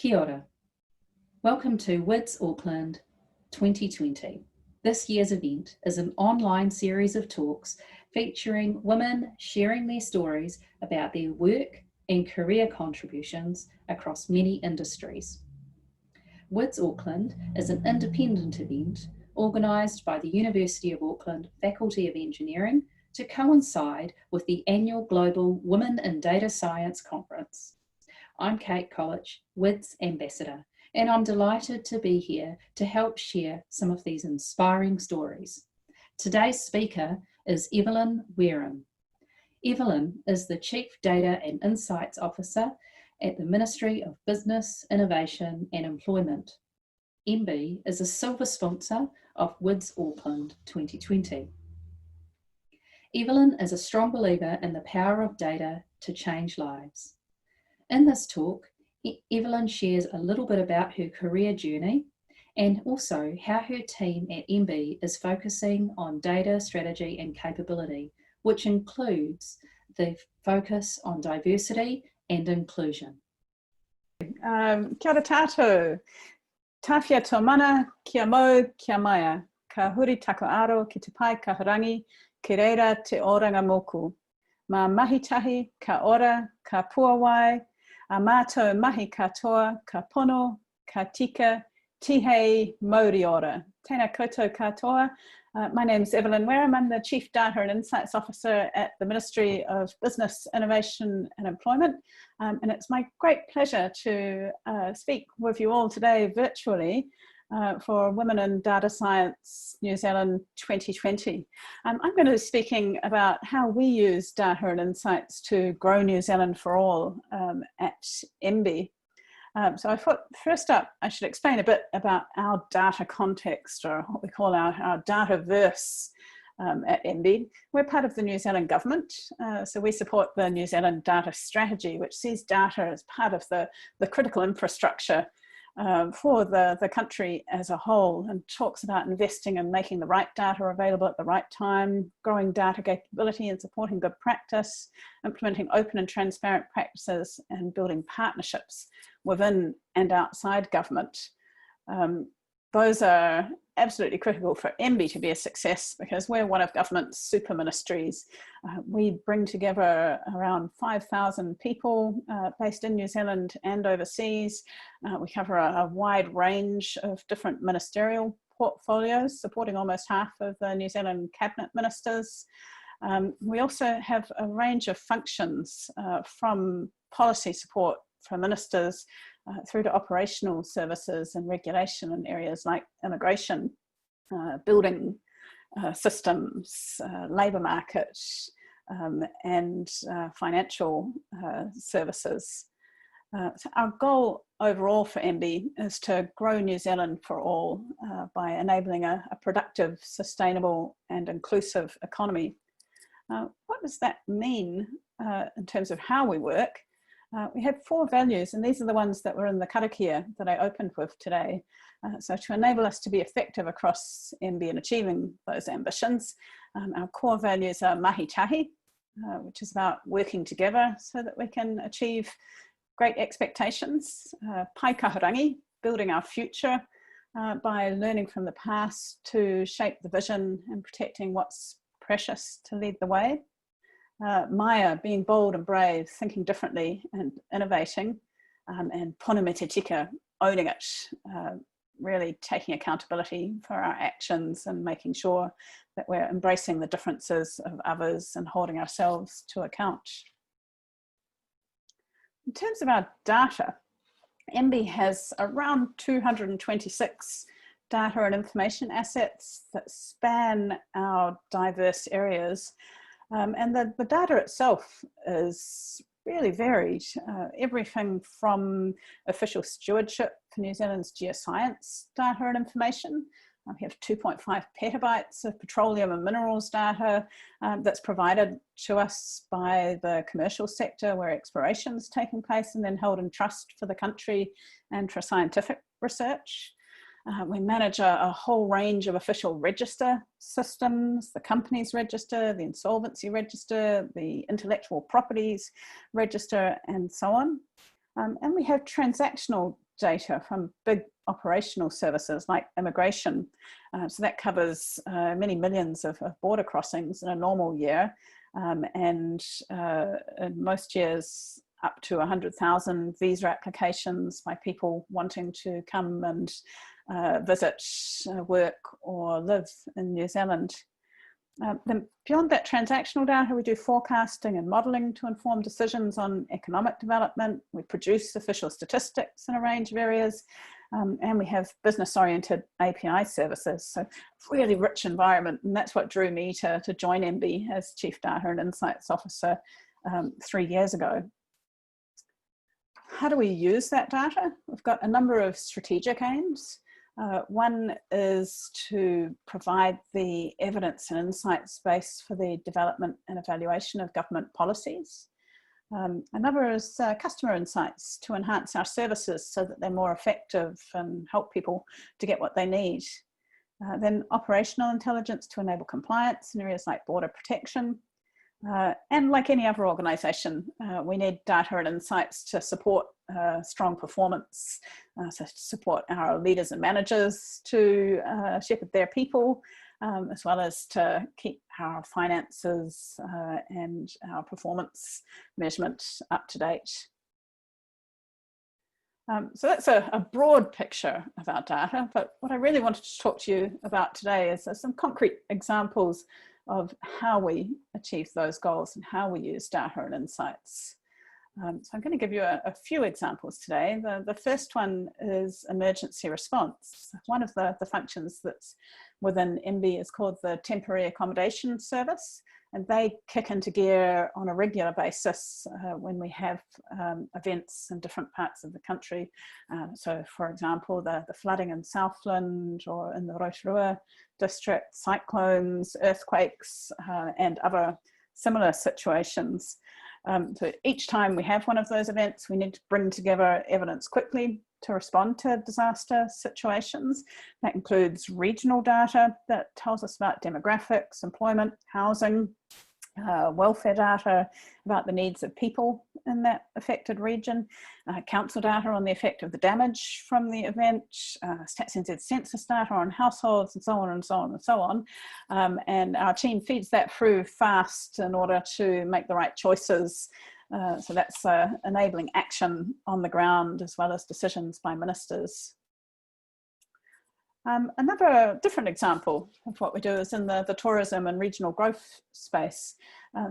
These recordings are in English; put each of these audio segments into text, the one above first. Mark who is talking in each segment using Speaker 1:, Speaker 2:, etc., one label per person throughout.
Speaker 1: Kia ora. Welcome to WIDS Auckland 2020. This year's event is an online series of talks featuring women sharing their stories about their work and career contributions across many industries. WIDS Auckland is an independent event organised by the University of Auckland Faculty of Engineering to coincide with the annual Global Women in Data Science Conference. I'm Kate College, WIDS Ambassador, and I'm delighted to be here to help share some of these inspiring stories. Today's speaker is Evelyn Wareham. Evelyn is the Chief Data and Insights Officer at the Ministry of Business, Innovation and Employment. MBIE is a silver sponsor of WIDS Auckland 2020. Evelyn is a strong believer in the power of data to change lives. In this talk, Evelyn shares a little bit about her career journey and also how her team at MBIE is focusing on data strategy and capability, which includes the focus on diversity and inclusion.
Speaker 2: Kia ora tātou. Tāwhia tō mana, kia mau, kia maia. Ka huri tako aro ki te pai kahurangi, ki reira te oranga moku. Ma mahitahi, ka ora, ka puawai, a mātou mahi katoa, ka pono, ka tika, tihei, mauri ora. Tēnā koutou katoa. My name is Evelyn Wareham. I'm the Chief Data and Insights Officer at the Ministry of Business, Innovation and Employment. And it's my great pleasure to speak with you all today virtually for Women in Data Science New Zealand 2020. I'm going to be speaking about how we use data and insights to grow New Zealand for all at MBIE. So I thought first up I should explain a bit about our data context, or what we call our dataverse at MBIE. We're part of the New Zealand government, so we support the New Zealand data strategy, which sees data as part of the critical infrastructure for the country as a whole, and talks about investing and making the right data available at the right time, growing data capability and supporting good practice, implementing open and transparent practices, and building partnerships within and outside government. Those are absolutely critical for MBIE to be a success, because we're one of government's super ministries. We bring together around 5,000 people based in New Zealand and overseas. We cover a wide range of different ministerial portfolios, supporting almost half of the New Zealand cabinet ministers. We also have a range of functions from policy support for ministers through to operational services and regulation in areas like immigration, building systems, labour market, and financial services. So our goal overall for MBIE is to grow New Zealand for all by enabling a productive, sustainable and inclusive economy. What does that mean in terms of how we work? We have 4 values, and these are the ones that were in the karakia that I opened with today. So to enable us to be effective across MBIE in achieving those ambitions, our core values are mahi tahi, which is about working together so that we can achieve great expectations. Pai kahurangi, building our future by learning from the past to shape the vision and protecting what's precious to lead the way. Maya, being bold and brave, thinking differently and innovating, and pono me te tika, owning it, really taking accountability for our actions and making sure that we're embracing the differences of others and holding ourselves to account. In terms of our data, MBIE has around 226 data and information assets that span our diverse areas. And the data itself is really varied. Everything from official stewardship for New Zealand's geoscience data and information. We have 2.5 petabytes of petroleum and minerals data that's provided to us by the commercial sector, where exploration is taking place and then held in trust for the country and for scientific research. We manage a whole range of official register systems, the companies register, the insolvency register, the intellectual properties register, and so on. And we have transactional data from big operational services like immigration. So that covers many millions of border crossings in a normal year, and in most years up to 100,000 visa applications by people wanting to come and visit, work or live in New Zealand. Then beyond that transactional data, we do forecasting and modelling to inform decisions on economic development. We produce official statistics in a range of areas, and we have business-oriented API services. So really rich environment, and that's what drew me to join MBIE as Chief Data and Insights Officer 3 years ago. How do we use that data? We've got a number of strategic aims. One is to provide the evidence and insights base for the development and evaluation of government policies. Another is customer insights to enhance our services so that they're more effective and help people to get what they need. Then operational intelligence to enable compliance in areas like border protection. And like any other organisation, we need data and insights to support strong performance, so to support our leaders and managers to shepherd their people, as well as to keep our finances and our performance measurement up to date. So that's a broad picture of our data, but what I really wanted to talk to you about today is some concrete examples of how we achieve those goals and how we use data and insights. So I'm going to give you a few examples today. The first one is emergency response. One of the functions that's within MBIE is called the Temporary Accommodation Service, and they kick into gear on a regular basis when we have events in different parts of the country. So for example, the flooding in Southland or in the Rotorua district, cyclones, earthquakes, and other similar situations. So each time we have one of those events, we need to bring together evidence quickly to respond to disaster situations. That includes regional data that tells us about demographics, employment, housing, welfare data about the needs of people in that affected region, council data on the effect of the damage from the event, Stats NZ census data on households, and so on and so on and so on. And our team feeds that through fast in order to make the right choices. So that's enabling action on the ground as well as decisions by ministers. Another different example of what we do is in the tourism and regional growth space.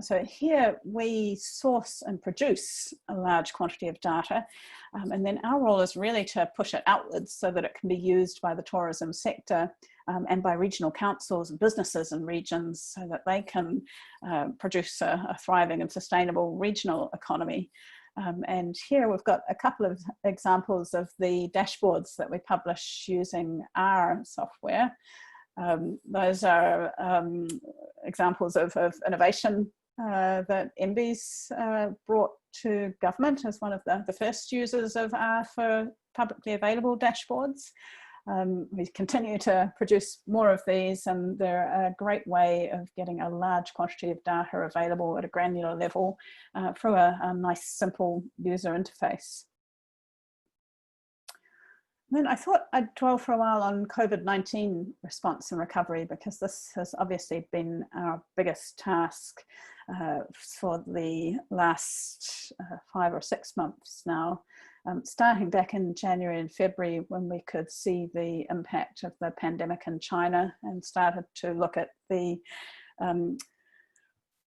Speaker 2: So here we source and produce a large quantity of data, and then our role is really to push it outwards so that it can be used by the tourism sector and by regional councils and businesses and regions so that they can produce a thriving and sustainable regional economy. And here we've got a couple of examples of the dashboards that we publish using our software. Those are examples of innovation that MBIE's brought to government as one of the first users of R for publicly available dashboards. We continue to produce more of these, and they're a great way of getting a large quantity of data available at a granular level through a nice, simple user interface. Then I thought I'd dwell for a while on COVID-19 response and recovery, because this has obviously been our biggest task for the last 5 or 6 months now. Starting back in January and February, when we could see the impact of the pandemic in China and started to look at the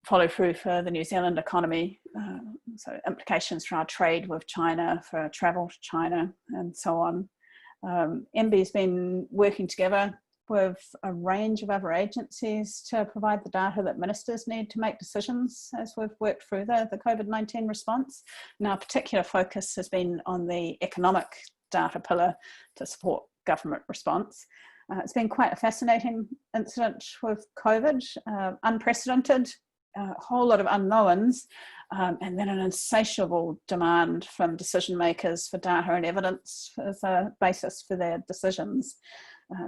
Speaker 2: follow through for the New Zealand economy, so implications for our trade with China, for our travel to China, and so on. MBIE's been working together with a range of other agencies to provide the data that ministers need to make decisions as we've worked through the COVID-19 response. And our particular focus has been on the economic data pillar to support government response. It's been quite a fascinating incident with COVID, unprecedented, a whole lot of unknowns, and then an insatiable demand from decision makers for data and evidence as a basis for their decisions.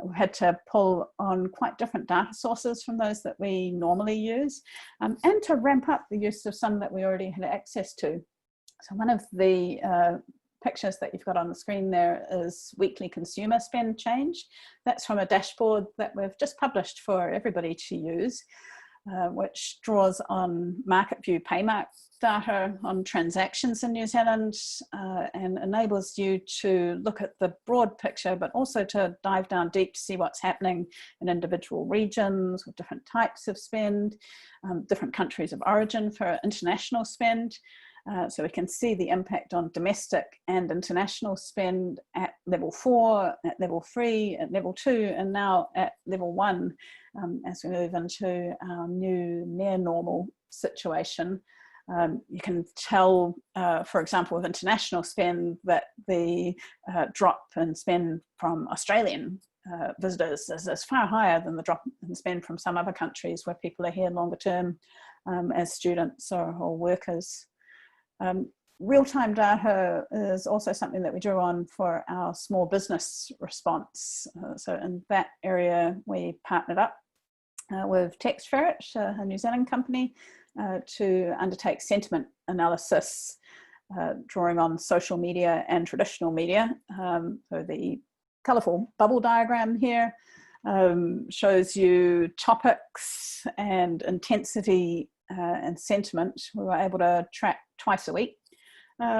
Speaker 2: We had to pull on quite different data sources from those that we normally use, and to ramp up the use of some that we already had access to. So one of the pictures that you've got on the screen there is weekly consumer spend change. That's from a dashboard that we've just published for everybody to use, which draws on market view paymark data on transactions in New Zealand and enables you to look at the broad picture, but also to dive down deep to see what's happening in individual regions with different types of spend, different countries of origin for international spend. So we can see the impact on domestic and international spend at level 4, at level 3, at level 2, and now at level 1 as we move into our new near normal situation. You can tell, for example, with international spend that the drop in spend from Australian visitors is far higher than the drop in spend from some other countries where people are here longer term as students or workers. Real-time data is also something that we drew on for our small business response. So in that area, we partnered up with TextFerret, a New Zealand company, to undertake sentiment analysis, drawing on social media and traditional media. So the colourful bubble diagram here shows you topics and intensity and sentiment. We were able to track twice a week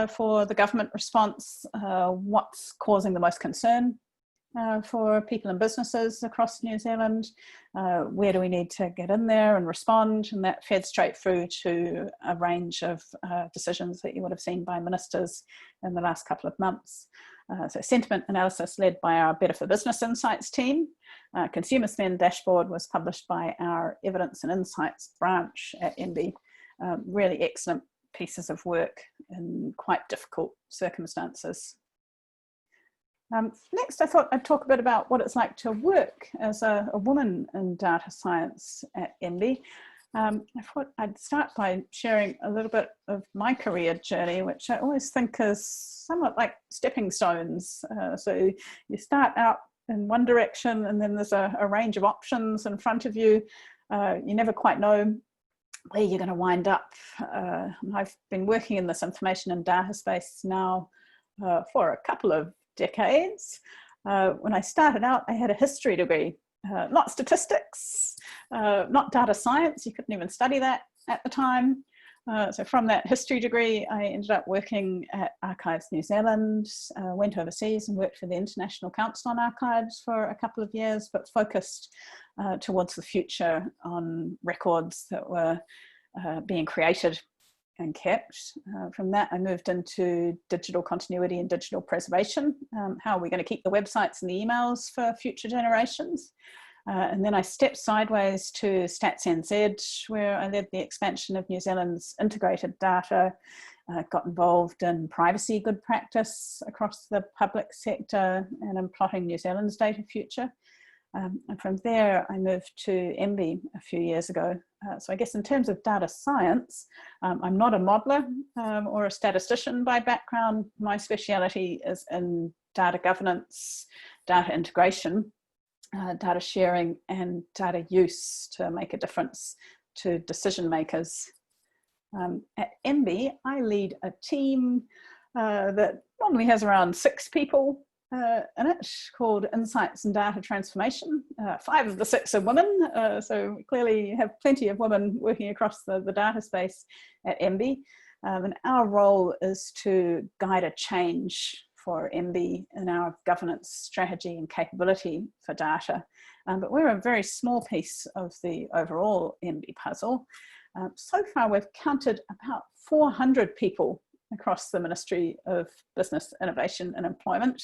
Speaker 2: for the government response, what's causing the most concern for people and businesses across New Zealand, where do we need to get in there and respond, and that fed straight through to a range of decisions that you would have seen by ministers in the last couple of months. So sentiment analysis led by our Better for Business Insights team. Consumer spend dashboard was published by our Evidence and Insights branch at MBIE. Really excellent pieces of work in quite difficult circumstances. Next, I thought I'd talk a bit about what it's like to work as a woman in data science at MBIE. I thought I'd start by sharing a little bit of my career journey, which I always think is somewhat like stepping stones. So you start out in one direction and then there's a range of options in front of you. You never quite know where you're going to wind up. I've been working in this information and data space now for a couple of decades. When I started out, I had a history degree, not statistics, not data science. You couldn't even study that at the time. So from that history degree, I ended up working at Archives New Zealand, went overseas and worked for the International Council on Archives for a couple of years, but focused towards the future on records that were being created and kept. From that, I moved into digital continuity and digital preservation. How are we going to keep the websites and the emails for future generations? And then I stepped sideways to Stats NZ, where I led the expansion of New Zealand's integrated data, got involved in privacy good practice across the public sector and in plotting New Zealand's data future. And from there, I moved to MBIE a few years ago. So I guess in terms of data science, I'm not a modeler or a statistician by background. My speciality is in data governance, data integration, data sharing and data use to make a difference to decision makers. At MBIE, I lead a team that normally has around 6 people in it, called Insights and Data Transformation. 5 of the 6 are women, so we clearly have plenty of women working across the data space at MBIE. And our role is to guide a change for MBIE in our governance strategy and capability for data. But we're a very small piece of the overall MBIE puzzle. So far, we've counted about 400 people across the Ministry of Business, Innovation and Employment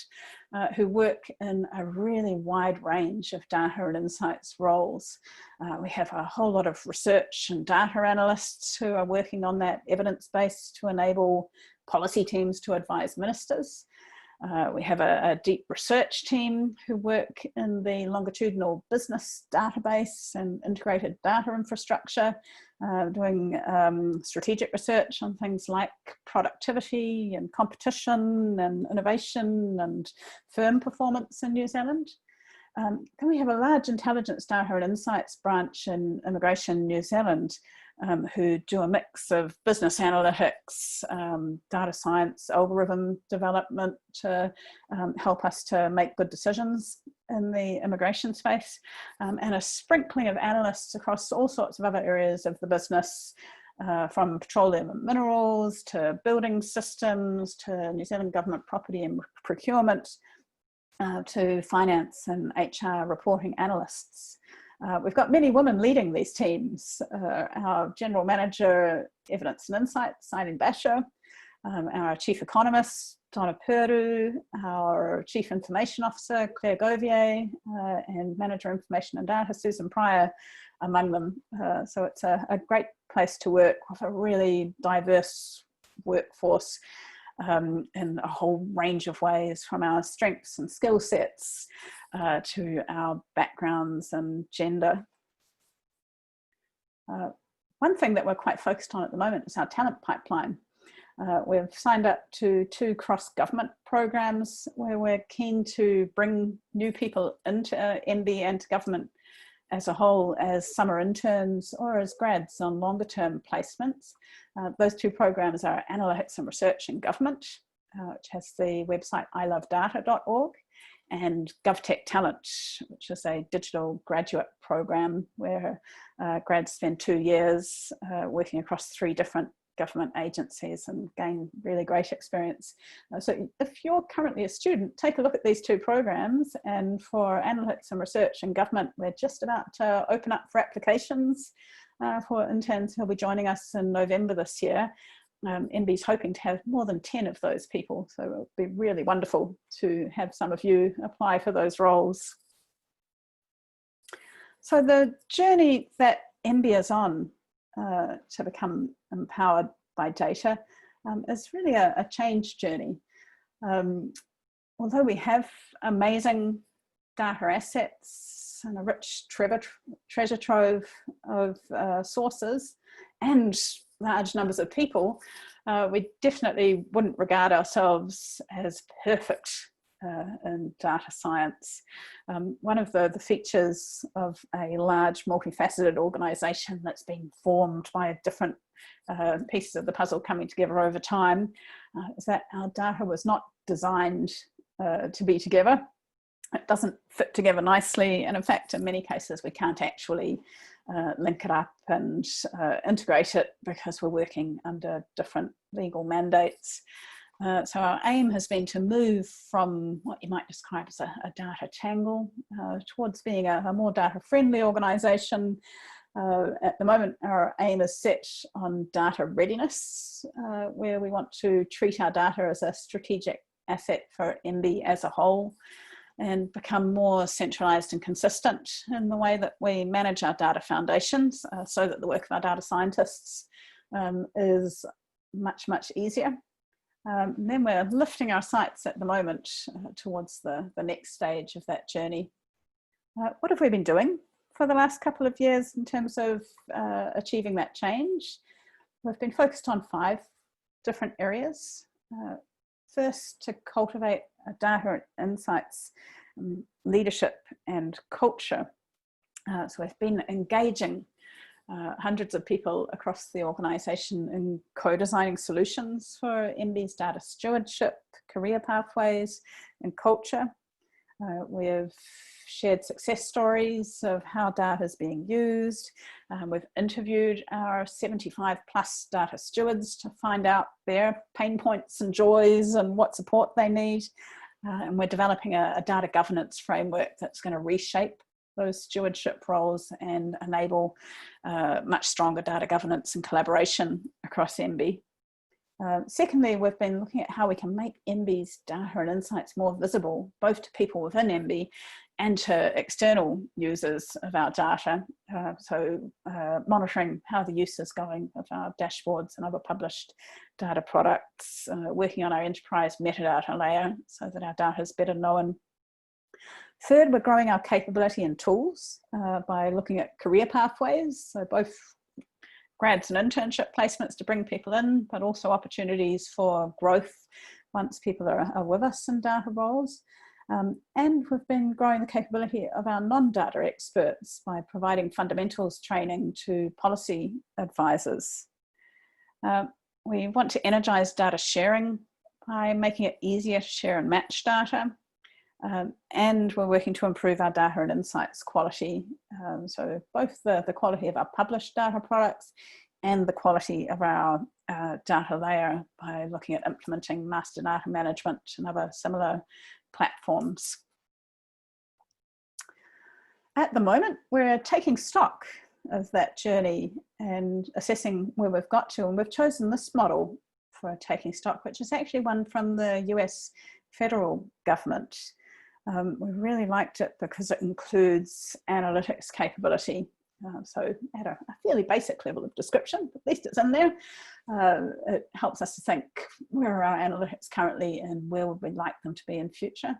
Speaker 2: who work in a really wide range of data and insights roles. We have a whole lot of research and data analysts who are working on that evidence base to enable policy teams to advise ministers. We have a deep research team who work in the longitudinal business database and integrated data infrastructure, doing strategic research on things like productivity and competition and innovation and firm performance in New Zealand. Then we have a large intelligence data and insights branch in Immigration New Zealand, who do a mix of business analytics, data science, algorithm development to help us to make good decisions in the immigration space, and a sprinkling of analysts across all sorts of other areas of the business, from petroleum and minerals to building systems to New Zealand government property and procurement, to finance and HR reporting analysts. We've got many women leading these teams. Our General Manager, Evidence and Insights, Eileen Basher, our Chief Economist, Donna Peru, our Chief Information Officer, Claire Govier, and Manager Information and Data, Susan Pryor, among them. So it's a great place to work with a really diverse workforce in a whole range of ways, from our strengths and skill sets to our backgrounds and gender. One thing that we're quite focused on at the moment is our talent pipeline. We've signed up to 2 cross-government programs where we're keen to bring new people into MB and to government as a whole as summer interns or as grads on longer term placements. Those 2 programs are Analytics and Research in Government, which has the website ilovedata.org, and GovTech Talent, which is a digital graduate program where grads spend 2 years working across 3 different government agencies and gain really great experience. So if you're currently a student, take a look at these 2 programs. And for Analytics and Research in Government, we're just about to open up for applications for interns who'll be joining us in November this year. MB's hoping to have more than 10 of those people, so it'll be really wonderful to have some of you apply for those roles. So the journey that MB is on to become empowered by data is really a change journey. Although we have amazing data assets and a rich treasure trove of sources and large numbers of people, we definitely wouldn't regard ourselves as perfect in data science. One of the features of a large multifaceted organisation that's been formed by different pieces of the puzzle coming together over time is that our data was not designed to be together. It doesn't fit together nicely, and in fact in many cases we can't actually link it up and integrate it because we're working under different legal mandates. So our aim has been to move from what you might describe as a data tangle towards being a more data friendly organisation. At the moment our aim is set on data readiness, where we want to treat our data as a strategic asset for MB as a whole and become more centralised and consistent in the way that we manage our data foundations, so that the work of our data scientists is much, much easier. Then we're lifting our sights at the moment towards the next stage of that journey. What have we been doing for the last couple of years in terms of achieving that change? We've been focused on 5 different areas. First, to cultivate a data insights, leadership and culture. So we've been engaging hundreds of people across the organisation in co-designing solutions for MB's data stewardship, career pathways and culture. We've shared success stories of how data is being used. We've interviewed our 75 plus data stewards to find out their pain points and joys and what support they need. And we're developing a data governance framework that's going to reshape those stewardship roles and enable much stronger data governance and collaboration across MB. Secondly, we've been looking at how we can make MB's data and insights more visible, both to people within MB and to external users of our data. So monitoring how the use is going of our dashboards and other published data products, working on our enterprise metadata layer so that our data is better known. Third, we're growing our capability and tools by looking at career pathways, so both grads and internship placements to bring people in, but also opportunities for growth once people are with us in data roles. And we've been growing the capability of our non-data experts by providing fundamentals training to policy advisors. We want to energise data sharing by making it easier to share and match data. And we're working to improve our data and insights quality. So both the quality of our published data products and the quality of our data layer by looking at implementing master data management and other similar platforms. At the moment, we're taking stock of that journey and assessing where we've got to, and we've chosen this model for taking stock, which is actually one from the US federal government. We really liked it because it includes analytics capability. So at a fairly basic level of description, at least it's in there. It helps us to think where are our analytics currently and where would we like them to be in future.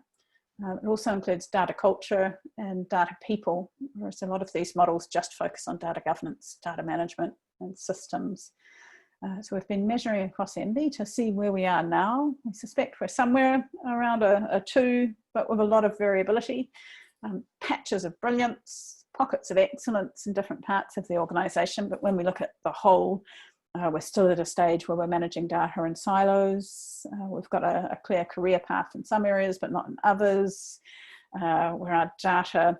Speaker 2: It also includes data culture and data people, whereas a lot of these models just focus on data governance, data management and systems. So we've been measuring across MB to see where we are now. We suspect we're somewhere around a 2, but with a lot of variability, patches of brilliance, pockets of excellence in different parts of the organisation. But when we look at the whole, we're still at a stage where we're managing data in silos. We've got a clear career path in some areas, but not in others, where our data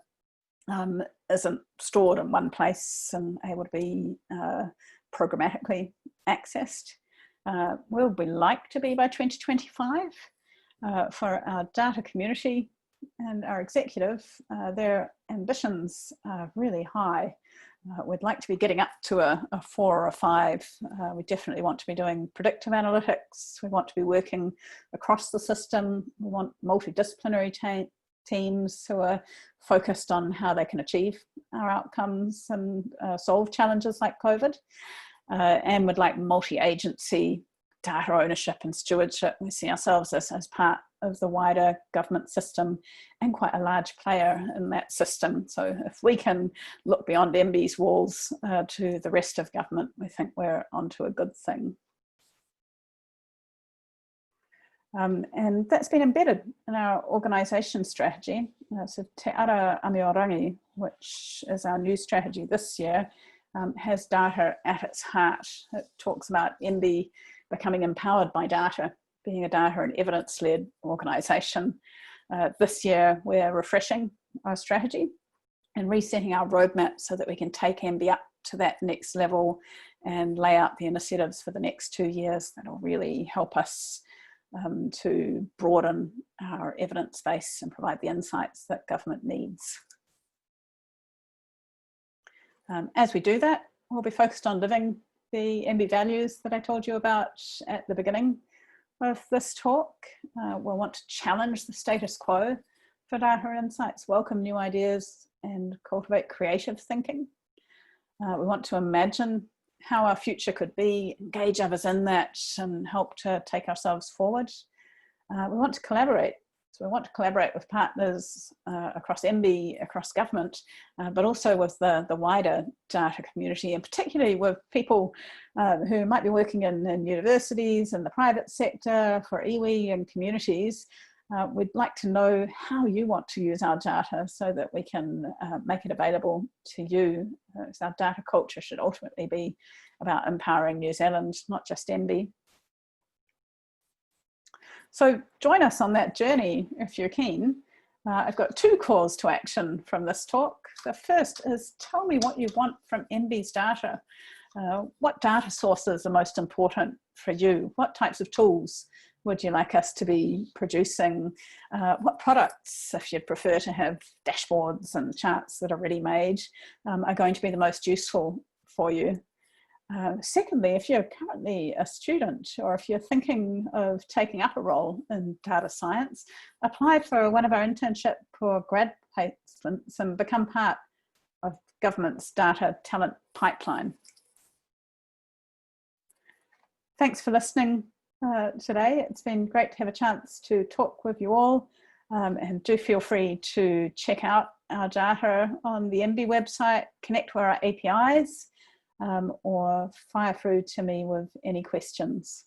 Speaker 2: isn't stored in one place and able to be programmatically accessed. Where would we like to be by 2025? For our data community and our executive, their ambitions are really high. We'd like to be getting up to a 4 or a 5. We definitely want to be doing predictive analytics. We want to be working across the system. We want multidisciplinary teams who are focused on how they can achieve our outcomes and solve challenges like COVID. And would like multi-agency data ownership and stewardship. We see ourselves as part of the wider government system and quite a large player in that system. So if we can look beyond MB's walls to the rest of government, we think we're onto a good thing. And that's been embedded in our organisation strategy. So Te Ara Amiorangi, which is our new strategy this year, has data at its heart. It talks about MB becoming empowered by data, being a data and evidence-led organisation. This year, we're refreshing our strategy and resetting our roadmap so that we can take MB up to that next level and lay out the initiatives for the next 2 years that will really help us to broaden our evidence base and provide the insights that government needs. As we do that, we'll be focused on living the MB values that I told you about at the beginning of this talk. We'll want to challenge the status quo for data insights, welcome new ideas and cultivate creative thinking. We want to imagine how our future could be, engage others in that and help to take ourselves forward. We want to collaborate. So we want to collaborate with partners across MB, across government, but also with the wider data community, and particularly with people who might be working in universities and the private sector, for iwi and communities. We'd like to know how you want to use our data so that we can make it available to you. So our data culture should ultimately be about empowering New Zealand, not just MB. So join us on that journey if you're keen. I've got 2 calls to action from this talk. The first is tell me what you want from MB's data. What data sources are most important for you? What types of tools would you like us to be producing? What products, if you'd prefer to have dashboards and charts that are ready made, are going to be the most useful for you? Secondly, if you're currently a student or if you're thinking of taking up a role in data science, apply for one of our internship or grad placements and become part of government's data talent pipeline. Thanks for listening today. It's been great to have a chance to talk with you all, and do feel free to check out our data on the MB website, connect with our APIs, or fire through to me with any questions.